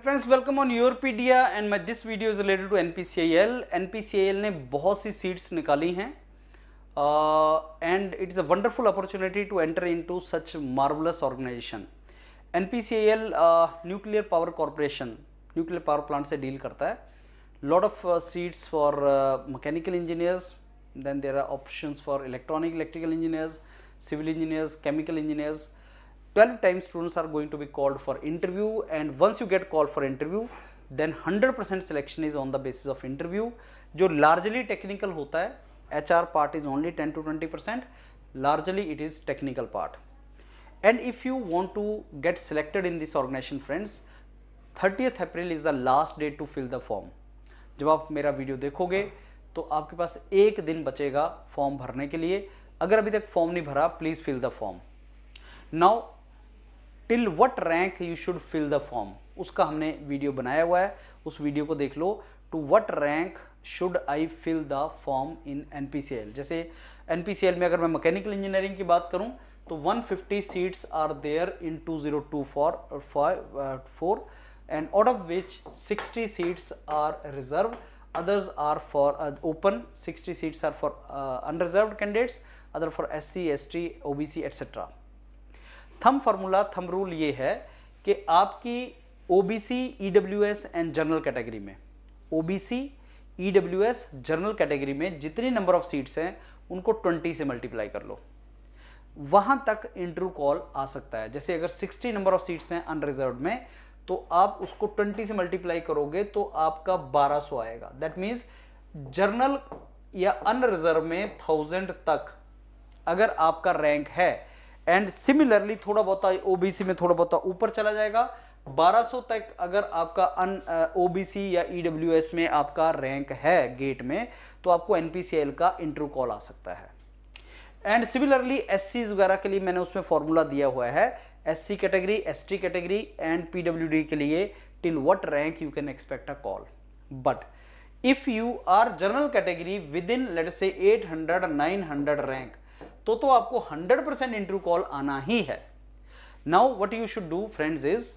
Friends welcome on Yourpedia and my this video is related to NPCIL. NPCIL ने बहुत सी seats निकाली हैं and it is a wonderful opportunity to enter into such marvellous organization. NPCIL nuclear power corporation, nuclear power plant से deal करता है। Lot of seats for mechanical engineers, then there are options for electrical engineers, civil engineers, chemical engineers. 12 times students are going to be called for interview, and once you get called for interview then 100% selection is on the basis of interview, जो largely technical होता है। HR part is only 10 to 20%, largely it is technical part. And if you want to get selected in this organization friends, 30th April is the last date to fill the form. जब आप मेरा video देखोगे तो आपके पास एक दिन बचेगा form भरने के लिए। अगर अभी तक फॉर्म नहीं भरा, please fill the form now. Till what rank you should fill the form, उसका हमने वीडियो बनाया हुआ है, उस वीडियो को देख लो। To what rank should I fill the form in NPCIL. जैसे एनपीसीआईएल में अगर मैं मैकेनिकल इंजीनियरिंग की बात करूं तो 150 seats are there in 2024 and out of which 60 seats are reserve, others are for open, 60 seats are for unreserved candidates, other for SC, ST, OBC etc. Thumb formula, thumb rule ये है कि आपकी OBC, EWS and general category में, OBC, EWS general category में जितनी number of seats हैं उनको 20 से मल्टीप्लाई कर लो, वहां तक इंटरव्यू कॉल आ सकता है। जैसे अगर 60 नंबर ऑफ सीट्स हैं अनरिजर्व में, तो आप उसको 20 से मल्टीप्लाई करोगे तो आपका 1200 आएगा। दैट मीन्स जर्नल या अनरिजर्व में 1000 तक अगर आपका रैंक है, एंड सिमिलरली थोड़ा बहुत ओबीसी में थोड़ा बहुत ऊपर चला जाएगा, 1200 तक अगर आपका ओबीसी या ईडब्ल्यूएस में आपका रैंक है गेट में, तो आपको एनपीसीआईएल का इंटरव्यू कॉल आ सकता है। एंड सिमिलरली एससी वगैरह के लिए मैंने उसमें फॉर्मूला दिया हुआ है। SC category, ST category and PWD के लिए till what rank you can expect a call. But if you are general category within let's say 800 900 rank, तो आपको 100% इंटरव्यू कॉल आना ही है। Now what you should do friends is,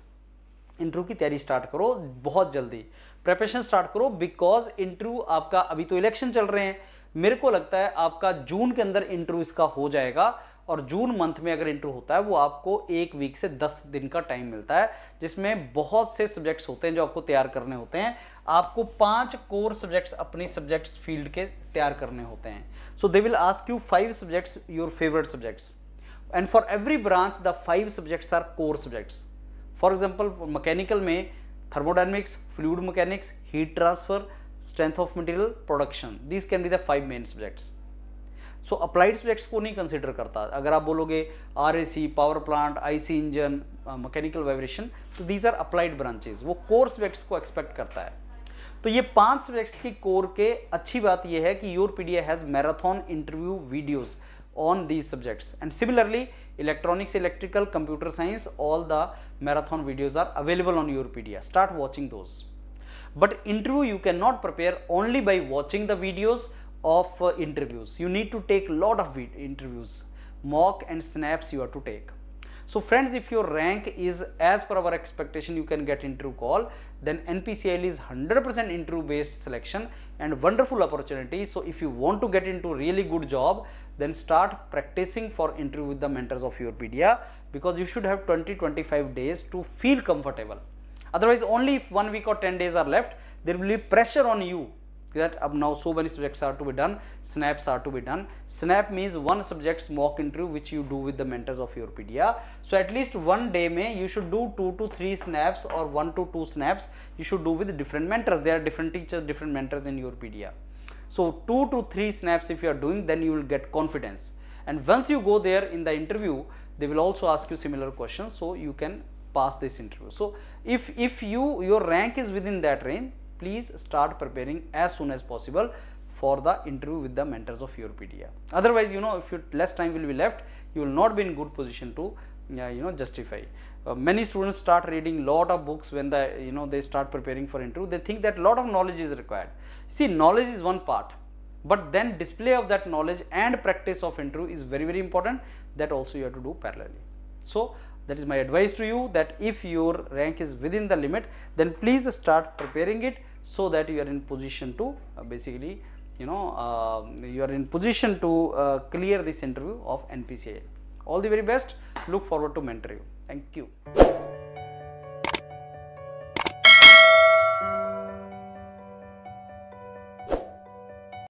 interview की तैयारी start करो, बहुत जल्दी प्रिपरेशन स्टार्ट करो, बिकॉज इंटरव्यू आपका, अभी तो इलेक्शन चल रहे हैं, मेरे को लगता है आपका जून के अंदर इंटरव्यू इसका हो जाएगा। और जून मंथ में अगर इंटरव्यू होता है वो आपको 1 वीक से 10 दिन का टाइम मिलता है, जिसमें बहुत से सब्जेक्ट्स होते हैं जो आपको तैयार करने होते हैं। आपको 5 कोर सब्जेक्ट्स अपनी सब्जेक्ट्स फील्ड के तैयार करने होते हैं। So they will ask you 5 subjects, your favourite subjects, and for every branch the 5 subjects are core subjects. For example mechanical में thermodynamics, fluid mechanics, heat transfer, strength of material, production, these can be the 5 main subjects. So applied subjects को नहीं consider करता। अगर आप बोलोगे RAC, power plant, IC engine, mechanical vibration, तो these are applied branches, वो core subjects को expect करता है। तो ये 5 सब्जेक्ट्स की कोर के अच्छी बात ये है कि Yourpedia has marathon interview videos on these subjects, and similarly electronics, electrical, computer science, all the marathon videos are available on Yourpedia. Start watching those. But interview you cannot prepare only by watching the videos of interviews. You need to take lot of interviews, mock and snaps you have to take. So friends, if your rank is as per our expectation, you can get interview call, then NPCIL is 100% interview based selection and wonderful opportunity. So if you want to get into really good job, then start practicing for interview with the mentors of Yourpedia, because you should have 20-25 days to feel comfortable. Otherwise, only if 1 week or 10 days are left, there will be pressure on you that now so many subjects are to be done, snaps are to be done. Snap means one subject's mock interview which you do with the mentors of Yourpedia. So at least one day mein you should do 2 to 3 snaps or 1 to 2 snaps you should do with different mentors. There are different teachers, different mentors in Yourpedia. So 2 to 3 snaps if you are doing, then you will get confidence. And once you go there in the interview, they will also ask you similar questions, so you can pass this interview. So if your rank is within that range, please start preparing as soon as possible for the interview with the mentors of Yourpedia. Otherwise, if less time will be left, you will not be in good position to justify. Many students start reading lot of books when they start preparing for interview. They think that lot of knowledge is required. See, knowledge is one part, but then display of that knowledge and practice of interview is very, very important. That also you have to do parallelly. So That is my advice to you, that if your rank is within the limit, then please start preparing it, so that you are in position to basically, you are in position to clear this interview of NPCIL. All the very best. Look forward to mentor you. Thank you.